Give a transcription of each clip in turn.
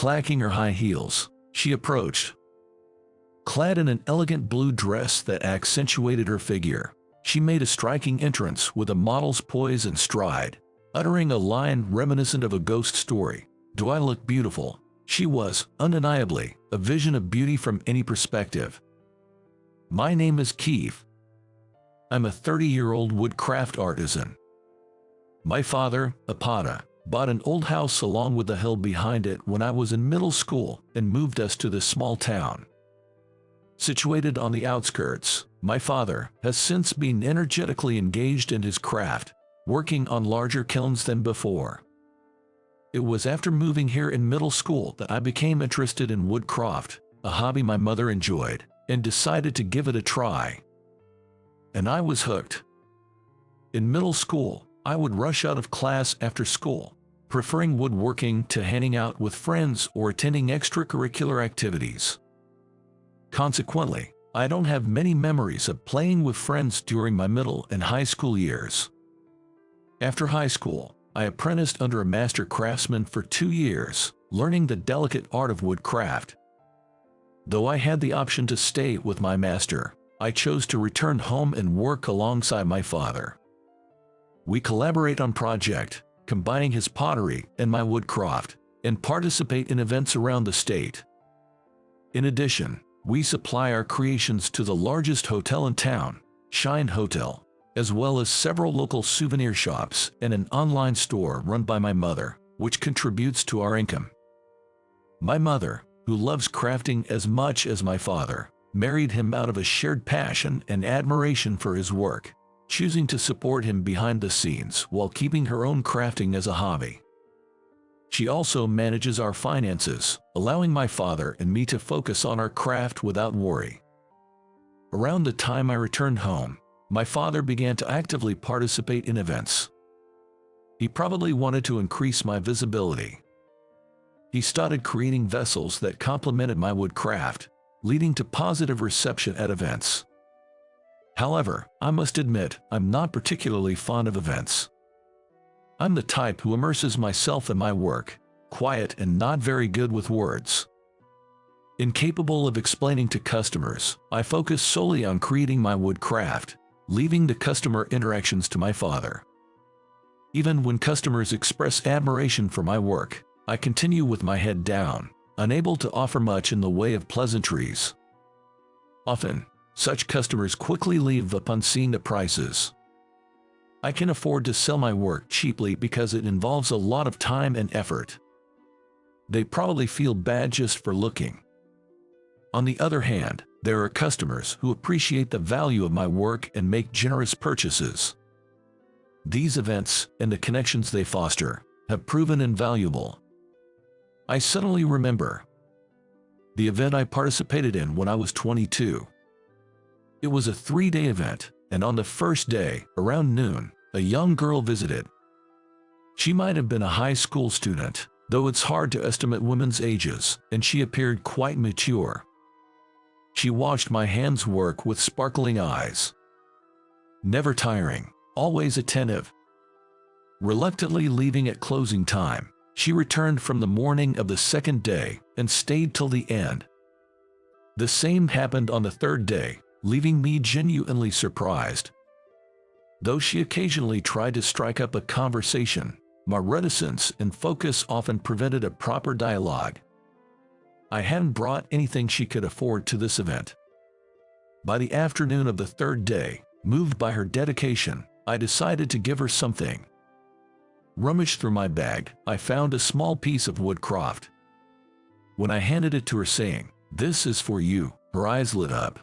Clacking her high heels, she approached. Clad in an elegant blue dress that accentuated her figure, she made a striking entrance with a model's poise and stride, uttering a line reminiscent of a ghost story. "Do I look beautiful?" She was, undeniably, a vision of beauty from any perspective. "My name is Keith. I'm a 30-year-old woodcraft artisan. My father, Apata, bought an old house along with the hill behind it when I was in middle school and moved us to this small town. Situated on the outskirts, my father has since been energetically engaged in his craft, working on larger kilns than before. It was after moving here in middle school that I became interested in woodcraft, a hobby my mother enjoyed, and decided to give it a try. And I was hooked. In middle school, I would rush out of class after school, preferring woodworking to hanging out with friends or attending extracurricular activities. Consequently, I don't have many memories of playing with friends during my middle and high school years. After high school, I apprenticed under a master craftsman for 2 years, learning the delicate art of woodcraft. Though I had the option to stay with my master, I chose to return home and work alongside my father. We collaborate on projects, combining his pottery and my woodcraft, and participate in events around the state. In addition, we supply our creations to the largest hotel in town, Shine Hotel, as well as several local souvenir shops and an online store run by my mother, which contributes to our income. My mother, who loves crafting as much as my father, married him out of a shared passion and admiration for his work, choosing to support him behind the scenes while keeping her own crafting as a hobby. She also manages our finances, allowing my father and me to focus on our craft without worry. Around the time I returned home, my father began to actively participate in events. He probably wanted to increase my visibility. He started creating vessels that complemented my woodcraft, leading to positive reception at events. However, I must admit, I'm not particularly fond of events. I'm the type who immerses myself in my work, quiet and not very good with words. Incapable of explaining to customers, I focus solely on creating my woodcraft, leaving the customer interactions to my father. Even when customers express admiration for my work, I continue with my head down, unable to offer much in the way of pleasantries. Often, such customers quickly leave upon seeing the prices. I can afford to sell my work cheaply because it involves a lot of time and effort. They probably feel bad just for looking. On the other hand, there are customers who appreciate the value of my work and make generous purchases. These events and the connections they foster have proven invaluable. I suddenly remember the event I participated in when I was 22. It was a 3-day event, and on the first day, around noon, a young girl visited. She might have been a high school student, though it's hard to estimate women's ages, and she appeared quite mature. She watched my hands work with sparkling eyes. Never tiring, always attentive. Reluctantly leaving at closing time, she returned from the morning of the second day and stayed till the end. The same happened on the third day, leaving me genuinely surprised. Though she occasionally tried to strike up a conversation, my reticence and focus often prevented a proper dialogue. I hadn't brought anything she could afford to this event. By the afternoon of the third day, moved by her dedication, I decided to give her something. Rummaged through my bag, I found a small piece of woodcraft. When I handed it to her saying, "This is for you," her eyes lit up.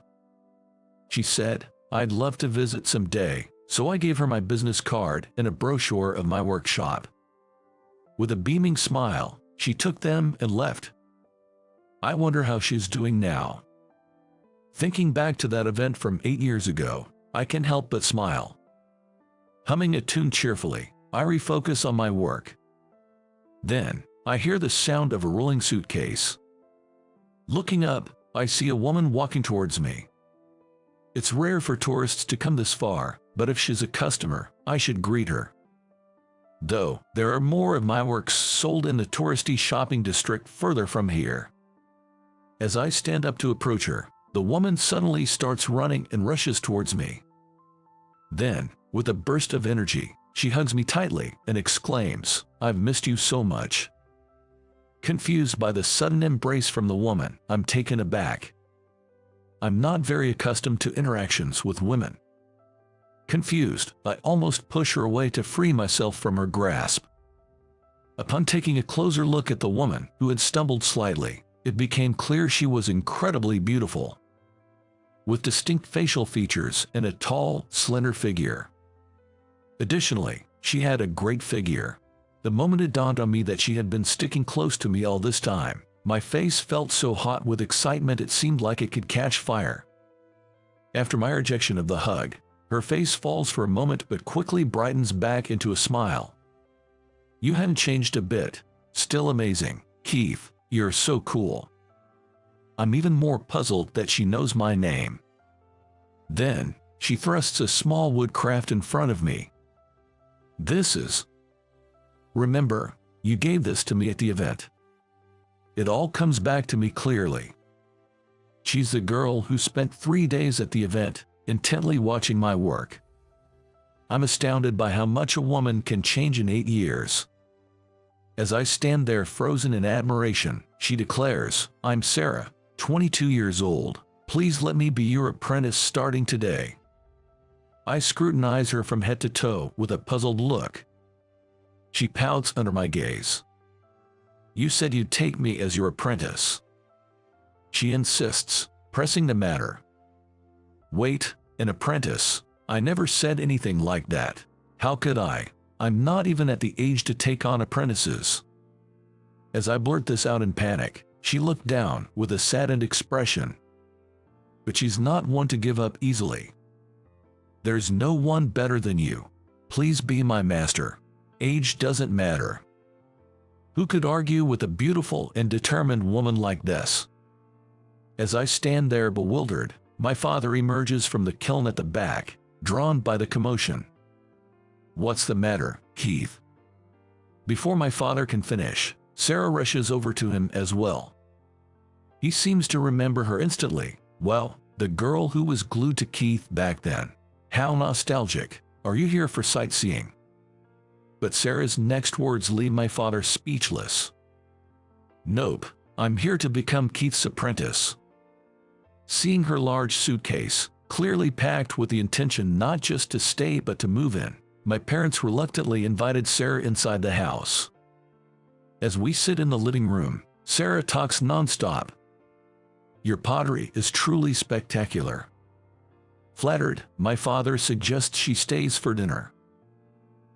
She said, "I'd love to visit someday," so I gave her my business card and a brochure of my workshop. With a beaming smile, she took them and left. I wonder how she's doing now. Thinking back to that event from 8 years ago, I can't help but smile. Humming a tune cheerfully, I refocus on my work. Then, I hear the sound of a rolling suitcase. Looking up, I see a woman walking towards me. It's rare for tourists to come this far, but if she's a customer, I should greet her. though there are more of my works sold in the touristy shopping district further from here. As I stand up to approach her, the woman suddenly starts running and rushes towards me. Then, with a burst of energy, she hugs me tightly and exclaims, "I've missed you so much." Confused by the sudden embrace from the woman, I'm taken aback. I'm not very accustomed to interactions with women. Confused, I almost push her away to free myself from her grasp. Upon taking a closer look at the woman, who had stumbled slightly, it became clear she was incredibly beautiful, with distinct facial features and a tall, slender figure. Additionally, she had a great figure. The moment it dawned on me that she had been sticking close to me all this time, my face felt so hot with excitement it seemed like it could catch fire. After my rejection of the hug, her face falls for a moment but quickly brightens back into a smile. "You hadn't changed a bit. Still amazing, Keith. You're so cool." I'm even more puzzled that she knows my name. Then, she thrusts a small wood craft in front of me. "This is... Remember, you gave this to me at the event." It all comes back to me clearly. She's the girl who spent 3 days at the event, intently watching my work. I'm astounded by how much a woman can change in 8 years. As I stand there frozen in admiration, she declares, "I'm Sarah, 22 years old. Please let me be your apprentice starting today." I scrutinize her from head to toe with a puzzled look. She pouts under my gaze. "You said you'd take me as your apprentice," she insists, pressing the matter. "Wait, an apprentice? I never said anything like that. How could I? I'm not even at the age to take on apprentices." As I blurt this out in panic, she looked down with a saddened expression. But she's not one to give up easily. "There's no one better than you. Please be my master. Age doesn't matter." Who could argue with a beautiful and determined woman like this? As I stand there bewildered, my father emerges from the kiln at the back, drawn by the commotion. "What's the matter, Keith?" Before my father can finish, Sarah rushes over to him as well. He seems to remember her instantly. "Well, the girl who was glued to Keith back then. How nostalgic. Are you here for sightseeing?" But Sarah's next words leave my father speechless. "Nope, I'm here to become Keith's apprentice." Seeing her large suitcase, clearly packed with the intention not just to stay but to move in, my parents reluctantly invited Sarah inside the house. As we sit in the living room, Sarah talks nonstop. "Your pottery is truly spectacular." Flattered, my father suggests she stays for dinner.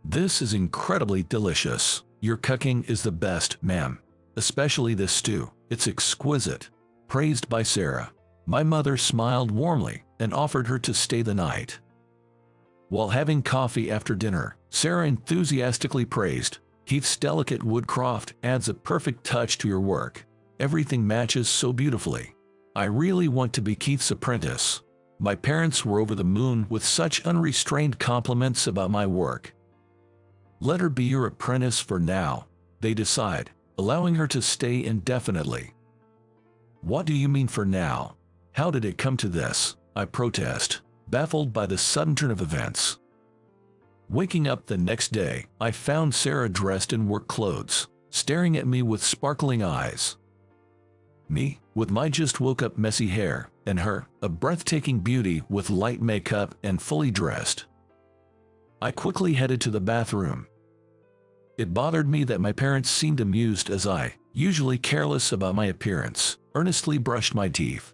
"This is incredibly delicious. Your cooking is the best, ma'am. Especially this stew. It's exquisite." Praised by Sarah, my mother smiled warmly and offered her to stay the night. While having coffee after dinner, Sarah enthusiastically praised, "Keith's delicate woodcraft adds a perfect touch to your work. Everything matches so beautifully. I really want to be Keith's apprentice." My parents were over the moon with such unrestrained compliments about my work. "Let her be your apprentice for now," they decide, allowing her to stay indefinitely. "What do you mean for now? How did it come to this?" I protest, baffled by the sudden turn of events. Waking up the next day, I found Sarah dressed in work clothes, staring at me with sparkling eyes. Me, with my just woke up messy hair, and her, a breathtaking beauty with light makeup and fully dressed. I quickly headed to the bathroom. It bothered me that my parents seemed amused as I, usually careless about my appearance, earnestly brushed my teeth.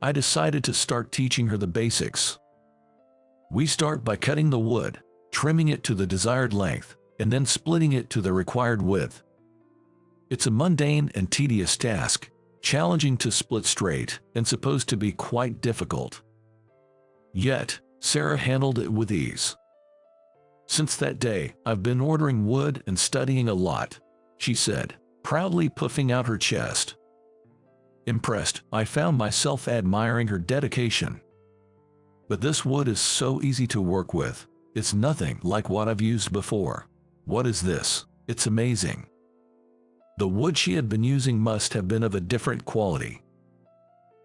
I decided to start teaching her the basics. We start by cutting the wood, trimming it to the desired length, and then splitting it to the required width. It's a mundane and tedious task, challenging to split straight, and supposed to be quite difficult. Yet, Sarah handled it with ease. "Since that day, I've been ordering wood and studying a lot," she said, proudly puffing out her chest. Impressed, I found myself admiring her dedication. "But this wood is so easy to work with. It's nothing like what I've used before." What is this? It's amazing. The wood she had been using must have been of a different quality.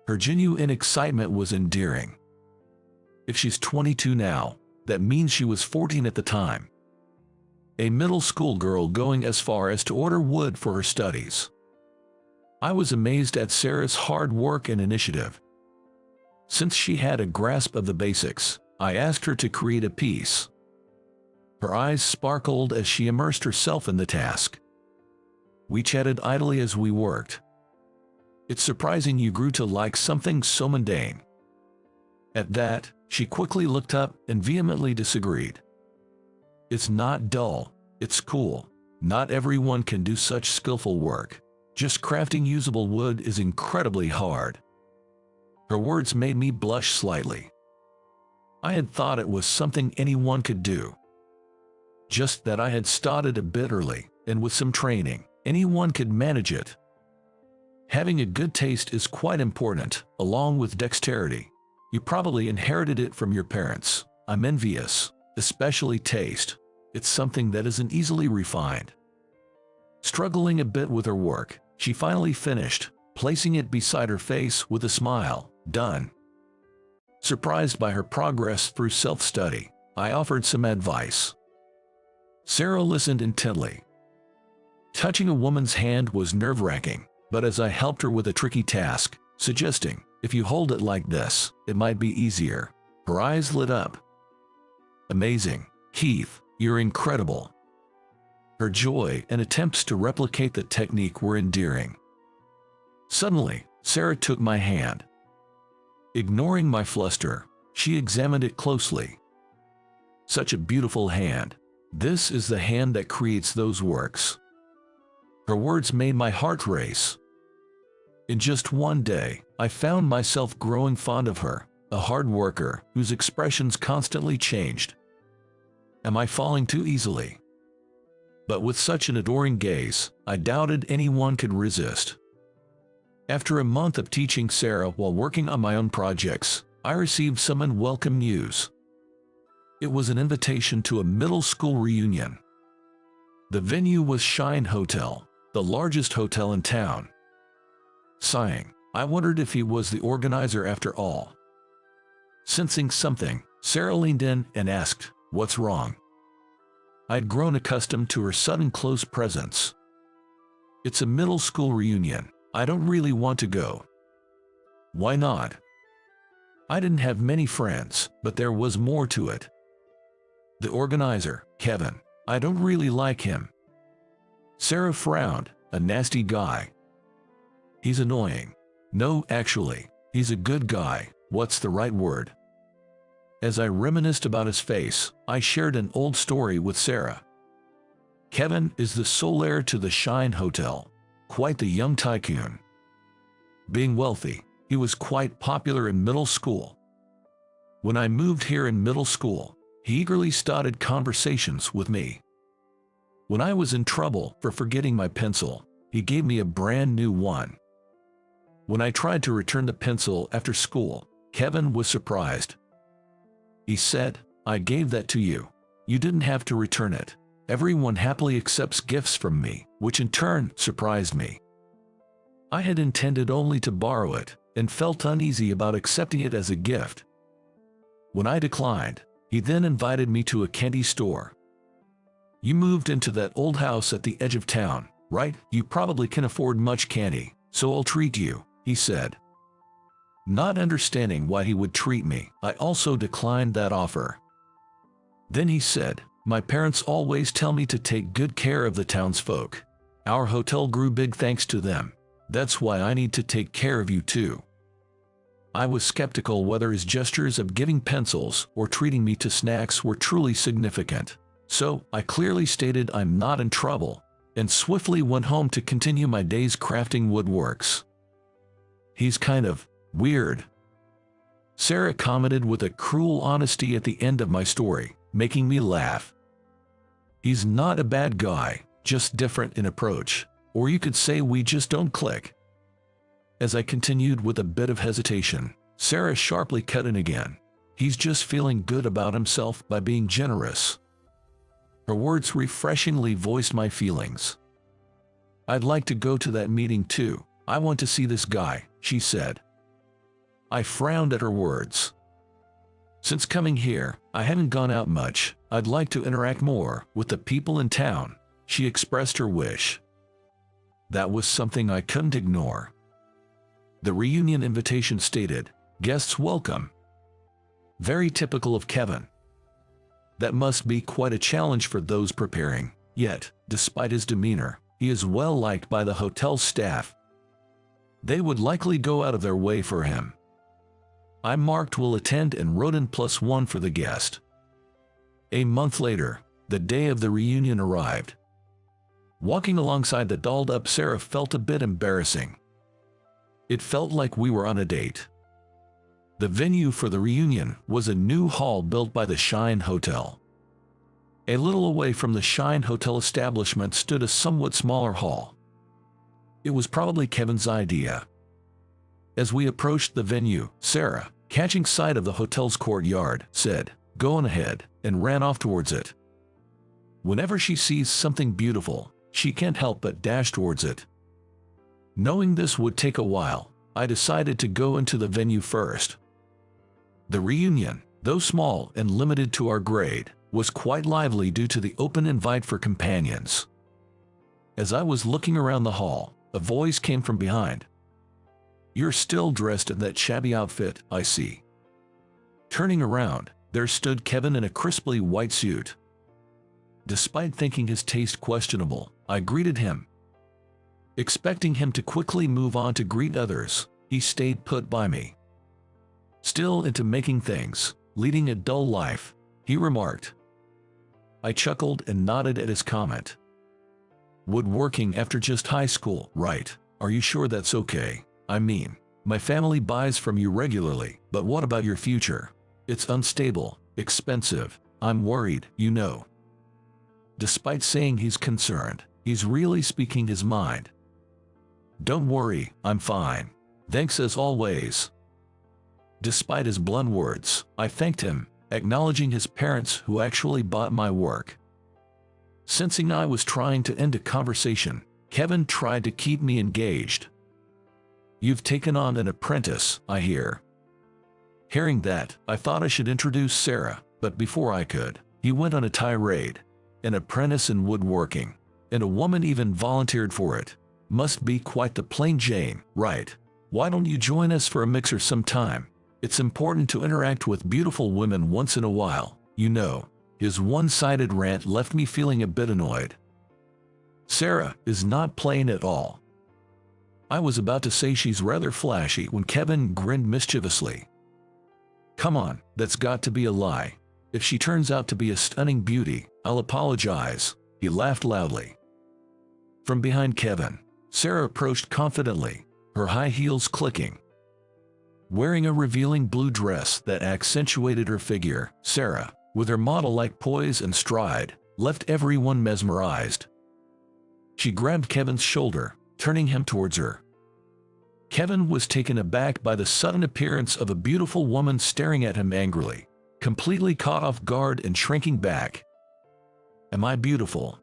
Her genuine excitement was endearing. If she's 22 now, that means she was 14 at the time. A middle school girl going as far as to order wood for her studies. I was amazed at Sarah's hard work and initiative. Since she had a grasp of the basics, I asked her to create a piece. Her eyes sparkled as she immersed herself in the task. We chatted idly as we worked. It's surprising you grew to like something so mundane. At that, she quickly looked up and vehemently disagreed. It's not dull, it's cool. Not everyone can do such skillful work. Just crafting usable wood is incredibly hard. Her words made me blush slightly. I had thought it was something anyone could do. Just that I had started a bit early, and with some training, anyone could manage it. Having a good taste is quite important, along with dexterity. You probably inherited it from your parents. I'm envious, especially taste. It's something that isn't easily refined. Struggling a bit with her work, she finally finished, placing it beside her face with a smile. Done. Surprised by her progress through self-study, I offered some advice. Sarah listened intently. Touching a woman's hand was nerve-wracking, but as I helped her with a tricky task, suggesting, if you hold it like this, it might be easier, her eyes lit up. Amazing, Keith, you're incredible. Her joy and attempts to replicate the technique were endearing. Suddenly, Sarah took my hand. Ignoring my fluster, she examined it closely. Such a beautiful hand. This is the hand that creates those works. Her words made my heart race. In just one day, I found myself growing fond of her, a hard worker whose expressions constantly changed. Am I falling too easily? But with such an adoring gaze, I doubted anyone could resist. After a month of teaching Sarah while working on my own projects, I received some unwelcome news. It was an invitation to a middle school reunion. The venue was Shine Hotel, the largest hotel in town. Sighing, I wondered if he was the organizer after all. Sensing something, Sarah leaned in and asked, "What's wrong?" I'd grown accustomed to her sudden close presence. "It's a middle school reunion. I don't really want to go." "Why not?" I didn't have many friends, but there was more to it. The organizer, Kevin, I don't really like him. Sarah frowned. "A nasty guy." "He's annoying." "No, actually, he's a good guy. What's the right word?" As I reminisced about his face, I shared an old story with Sarah. Kevin is the sole heir to the Shine Hotel. Quite the young tycoon. Being wealthy, he was quite popular in middle school. When I moved here in middle school, he eagerly started conversations with me. When I was in trouble for forgetting my pencil, he gave me a brand new one. When I tried to return the pencil after school, Kevin was surprised. He said, "I gave that to you. You didn't have to return it. Everyone happily accepts gifts from me," which in turn surprised me. I had intended only to borrow it, and felt uneasy about accepting it as a gift. When I declined, he then invited me to a candy store. "You moved into that old house at the edge of town, right? You probably can afford much candy, so I'll treat you," he said. Not understanding why he would treat me, I also declined that offer. Then he said, "My parents always tell me to take good care of the townsfolk. Our hotel grew big thanks to them. That's why I need to take care of you too." I was skeptical whether his gestures of giving pencils or treating me to snacks were truly significant. So I clearly stated I'm not in trouble, and swiftly went home to continue my days crafting woodworks. "He's kind of weird," Sarah commented with a cruel honesty at the end of my story, making me laugh. "He's not a bad guy, just different in approach. Or you could say we just don't click." As I continued with a bit of hesitation, Sarah sharply cut in again. "He's just feeling good about himself by being generous." Her words refreshingly voiced my feelings. "I'd like to go to that meeting too. I want to see this guy," she said. I frowned at her words. "Since coming here, I haven't gone out much. I'd like to interact more with the people in town," she expressed her wish. That was something I couldn't ignore. The reunion invitation stated, "Guests welcome." Very typical of Kevin. That must be quite a challenge for those preparing. Yet, despite his demeanor, he is well liked by the hotel staff. They would likely go out of their way for him. I marked "will attend" and wrote in +1 for the guest. A month later, the day of the reunion arrived. Walking alongside the dolled-up Sarah felt a bit embarrassing. It felt like we were on a date. The venue for the reunion was a new hall built by the Shine Hotel. A little away from the Shine Hotel establishment stood a somewhat smaller hall. It was probably Kevin's idea. As we approached the venue, Sarah, catching sight of the hotel's courtyard, said, "Go on ahead," and ran off towards it. Whenever she sees something beautiful, she can't help but dash towards it. Knowing this would take a while, I decided to go into the venue first. The reunion, though small and limited to our grade, was quite lively due to the open invite for companions. As I was looking around the hall, a voice came from behind. "You're still dressed in that shabby outfit, I see." Turning around, there stood Kevin in a crisply white suit. Despite thinking his taste questionable, I greeted him. Expecting him to quickly move on to greet others, he stayed put by me. "Still into making things, leading a dull life," he remarked. I chuckled and nodded at his comment. "Woodworking after just high school, right? Are you sure that's okay? I mean, my family buys from you regularly, but what about your future? It's unstable, expensive. I'm worried, you know." Despite saying he's concerned, he's really speaking his mind. "Don't worry, I'm fine. Thanks as always." Despite his blunt words, I thanked him, acknowledging his parents who actually bought my work. Sensing I was trying to end a conversation, Kevin tried to keep me engaged. "You've taken on an apprentice, I hear." Hearing that, I thought I should introduce Sarah, but before I could, he went on a tirade. "An apprentice in woodworking, and a woman even volunteered for it. Must be quite the plain Jane, right? Why don't you join us for a mixer sometime? It's important to interact with beautiful women once in a while, you know." His one-sided rant left me feeling a bit annoyed. Sarah is not plain at all. I was about to say she's rather flashy when Kevin grinned mischievously. "Come on, that's got to be a lie. If she turns out to be a stunning beauty, I'll apologize." He laughed loudly. From behind Kevin, Sarah approached confidently, her high heels clicking. Wearing a revealing blue dress that accentuated her figure, Sarah, with her model-like poise and stride, left everyone mesmerized. She grabbed Kevin's shoulder, turning him towards her. Kevin was taken aback by the sudden appearance of a beautiful woman staring at him angrily, completely caught off guard and shrinking back. "Am I beautiful?"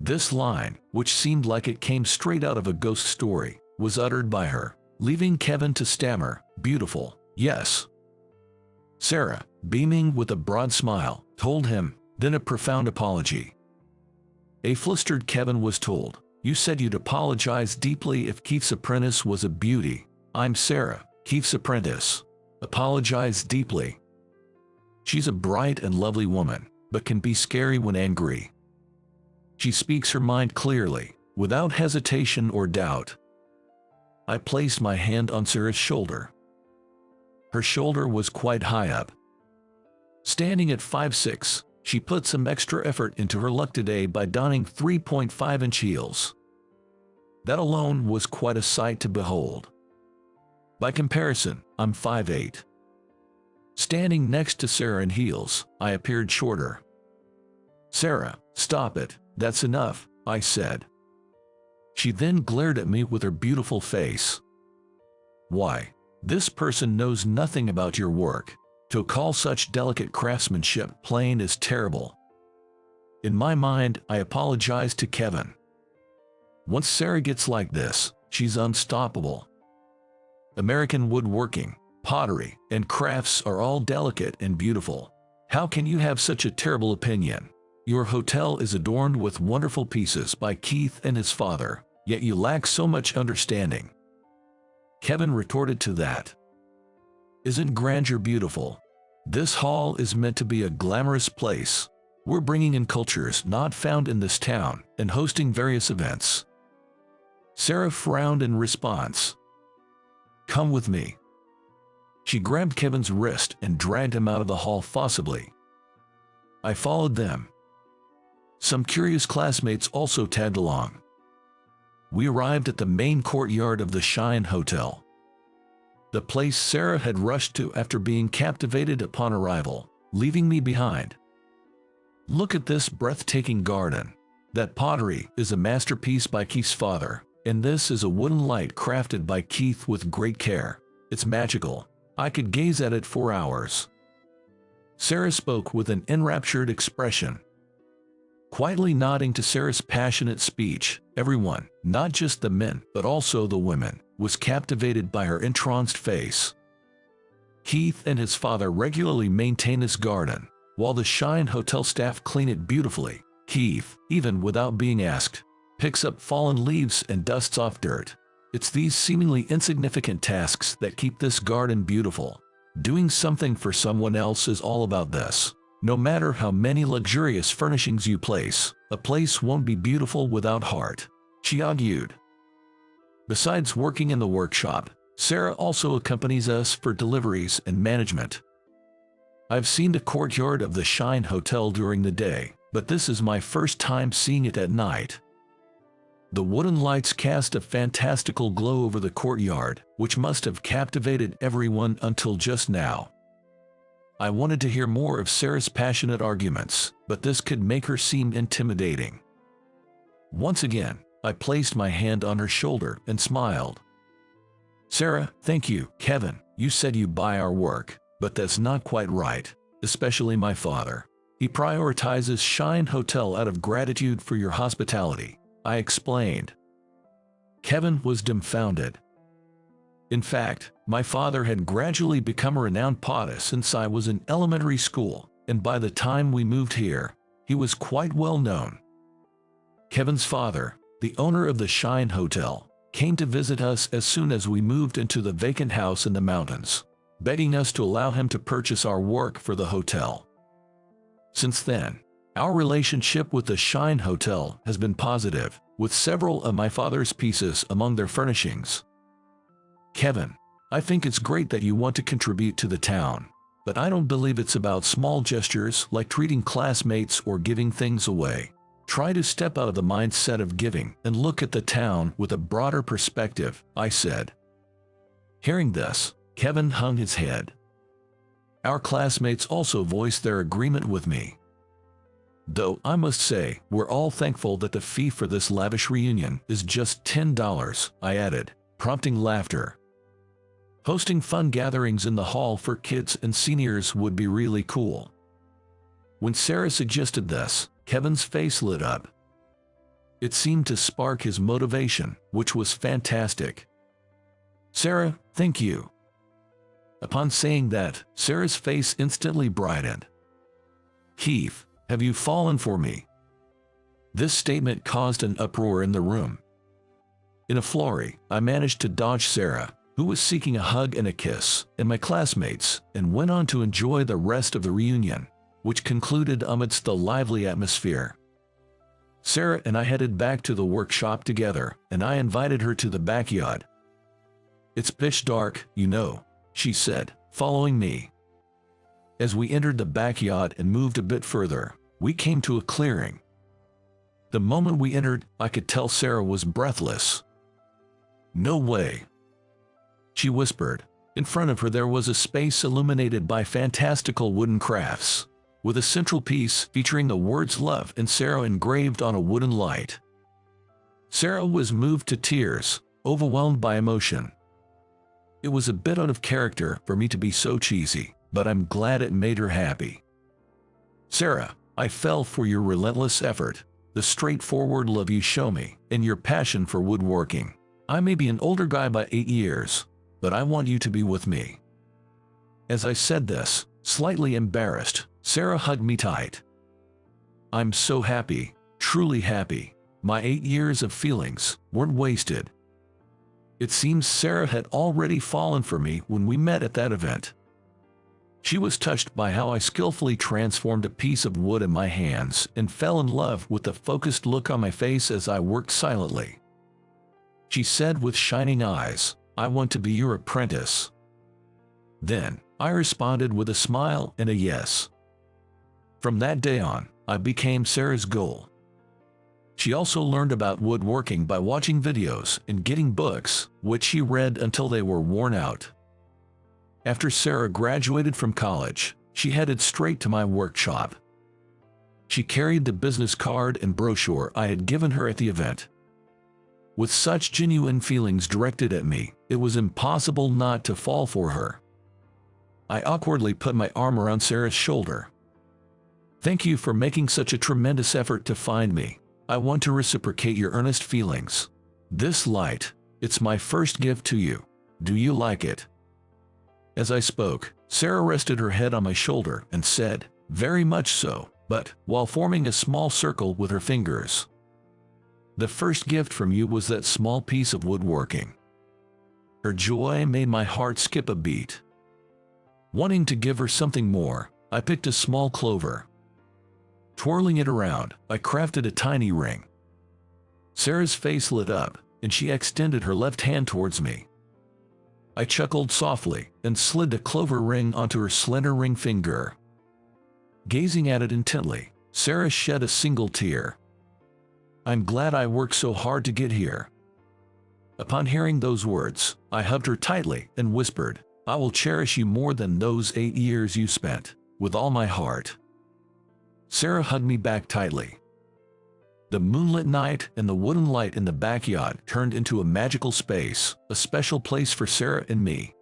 This line, which seemed like it came straight out of a ghost story, was uttered by her, leaving Kevin to stammer, "Beautiful, yes." Sarah, beaming with a broad smile, told him, then a profound apology. A flustered Kevin was told, "You said you'd apologize deeply if Keith's apprentice was a beauty." "I'm Sarah, Keith's apprentice. Apologize deeply." "She's a bright and lovely woman, but can be scary when angry. She speaks her mind clearly, without hesitation or doubt." I placed my hand on Sarah's shoulder. Her shoulder was quite high up. Standing at 5'6", she put some extra effort into her luck today by donning 3.5-inch heels. That alone was quite a sight to behold. By comparison, I'm 5'8". Standing next to Sarah in heels, I appeared shorter. "Sarah, stop it, that's enough," I said. She then glared at me with her beautiful face. "Why, this person knows nothing about your work. To call such delicate craftsmanship plain is terrible." In my mind, I apologized to Kevin. Once Sarah gets like this, she's unstoppable. American woodworking, pottery, and crafts are all delicate and beautiful. How can you have such a terrible opinion? Your hotel is adorned with wonderful pieces by Keith and his father, yet you lack so much understanding. Kevin retorted to that. Isn't grandeur beautiful? This hall is meant to be a glamorous place. We're bringing in cultures not found in this town and hosting various events. Sarah frowned in response. Come with me. She grabbed Kevin's wrist and dragged him out of the hall forcibly. I followed them. Some curious classmates also tagged along. We arrived at the main courtyard of the Shine Hotel, the place Sarah had rushed to after being captivated upon arrival, leaving me behind. Look at this breathtaking garden. That pottery is a masterpiece by Keith's father, and this is a wooden light crafted by Keith with great care. It's magical. I could gaze at it for hours. Sarah spoke with an enraptured expression. Quietly nodding to Sarah's passionate speech, everyone, not just the men but also the women, was captivated by her entranced face. Keith and his father regularly maintain this garden, while the Shine Hotel staff clean it beautifully. Keith, even without being asked, picks up fallen leaves and dusts off dirt. It's these seemingly insignificant tasks that keep this garden beautiful. Doing something for someone else is all about this. No matter how many luxurious furnishings you place, a place won't be beautiful without heart, she argued. Besides working in the workshop, Sarah also accompanies us for deliveries and management. I've seen the courtyard of the Shine Hotel during the day, but this is my first time seeing it at night. The wooden lights cast a fantastical glow over the courtyard, which must have captivated everyone until just now. I wanted to hear more of Sarah's passionate arguments, but this could make her seem intimidating. Once again, I placed my hand on her shoulder and smiled. Sarah, thank you, Kevin. You said you buy our work, but that's not quite right, especially my father. He prioritizes Shine Hotel out of gratitude for your hospitality, I explained. Kevin was dumbfounded. In fact, my father had gradually become a renowned potter since I was in elementary school, and by the time we moved here, he was quite well known. Kevin's father, the owner of the Shine Hotel, came to visit us as soon as we moved into the vacant house in the mountains, begging us to allow him to purchase our work for the hotel. Since then, our relationship with the Shine Hotel has been positive, with several of my father's pieces among their furnishings. Kevin, I think it's great that you want to contribute to the town, but I don't believe it's about small gestures like treating classmates or giving things away. Try to step out of the mindset of giving and look at the town with a broader perspective, I said. Hearing this, Kevin hung his head. Our classmates also voiced their agreement with me. Though I must say, we're all thankful that the fee for this lavish reunion is just $10, I added, prompting laughter. Hosting fun gatherings in the hall for kids and seniors would be really cool. When Sarah suggested this, Kevin's face lit up. It seemed to spark his motivation, which was fantastic. Sarah, thank you. Upon saying that, Sarah's face instantly brightened. Keith, have you fallen for me? This statement caused an uproar in the room. In a flurry, I managed to dodge Sarah, who was seeking a hug and a kiss, and my classmates, and went on to enjoy the rest of the reunion, which concluded amidst the lively atmosphere. Sarah and I headed back to the workshop together, and I invited her to the backyard. It's pitch dark, you know, she said, following me. As we entered the backyard and moved a bit further, we came to a clearing. The moment we entered, I could tell Sarah was breathless. No way, she whispered. In front of her there was a space illuminated by fantastical wooden crafts, with a central piece featuring the words love and Sarah engraved on a wooden light. Sarah was moved to tears, overwhelmed by emotion. It was a bit out of character for me to be so cheesy, but I'm glad it made her happy. Sarah, I fell for your relentless effort, the straightforward love you show me, and your passion for woodworking. I may be an older guy by 8 years, but I want you to be with me." As I said this, slightly embarrassed, Sarah hugged me tight. I'm so happy, truly happy. My 8 years of feelings weren't wasted. It seems Sarah had already fallen for me when we met at that event. She was touched by how I skillfully transformed a piece of wood in my hands and fell in love with the focused look on my face as I worked silently. She said with shining eyes, "I want to be your apprentice." Then, I responded with a smile and a yes. From that day on, I became Sarah's goal. She also learned about woodworking by watching videos and getting books, which she read until they were worn out. After Sarah graduated from college, she headed straight to my workshop. She carried the business card and brochure I had given her at the event. With such genuine feelings directed at me, it was impossible not to fall for her. I awkwardly put my arm around Sarah's shoulder. "Thank you for making such a tremendous effort to find me. I want to reciprocate your earnest feelings. This light, it's my first gift to you. Do you like it?" As I spoke, Sarah rested her head on my shoulder and said, "Very much so," but while forming a small circle with her fingers. "The first gift from you was that small piece of woodworking." Her joy made my heart skip a beat. Wanting to give her something more, I picked a small clover. Twirling it around, I crafted a tiny ring. Sarah's face lit up, and she extended her left hand towards me. I chuckled softly and slid the clover ring onto her slender ring finger. Gazing at it intently, Sarah shed a single tear. "I'm glad I worked so hard to get here." Upon hearing those words, I hugged her tightly and whispered, "I will cherish you more than those 8 years you spent, with all my heart." Sarah hugged me back tightly. The moonlit night and the wooden light in the backyard turned into a magical space, a special place for Sarah and me.